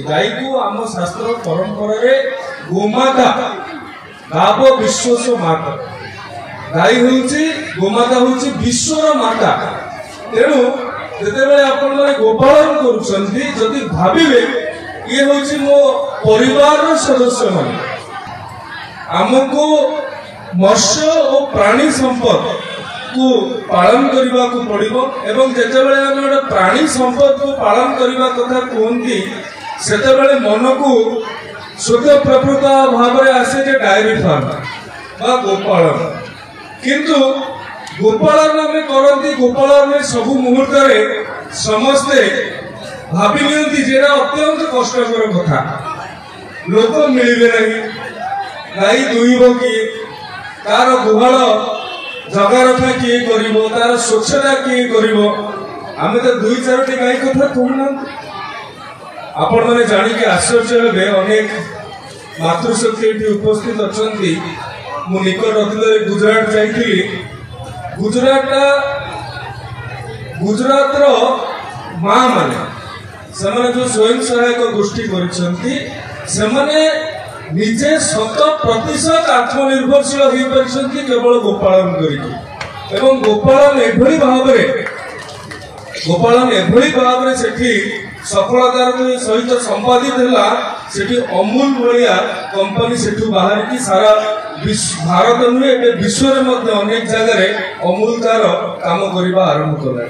गाई को आम शास्त्र परंपरा गोमाता गाव विश्व माता गाई हूँ गोमाता हूँ विश्वर माता तेणु जिते आपण गोपालन करुँच भाविले ये हूँ मो परिवार सदस्य मान आमको मत्स्य और प्राणी संपद को पालन करने को पड़ो एवं जितेबाला आम गोटे प्राणी संपद को पालन करने कथा कहती से मन को शुद्ध प्रकृत भाव में आसे डायरी फार्म बा गोपालन किंतु गोपालन आम करती गोपालन सबु मुहूर्त समस्ते भावी नियंती जेटा अत्यंत कष्टकर कथा लोक मिलबे नहीं गाई दुईब किए तार गुहाल जगा रखा किए कर तार स्वच्छता किए कर आम तो दुई चारोटी गाई कथा कहूना आपण मैंने जानिक आश्चर्य हे अनेक मातृशक्ति ये उपस्थित अच्छा मु निकट अतीत गुजरात जाइली गुजरात माँ माने से जो स्वयं सहायक गोष्ठी करने निजे 100% आत्मनिर्भरशील हो पार्टी केवल गोपालन कर गोपालन एभली भाव में सेठी सफलतार सहित संपादित है अमूल भाया कंपनी से बाहर की सारा भारत नुहे विश्व में अनेक जगह अमूल तार काम करने आरंभ कला।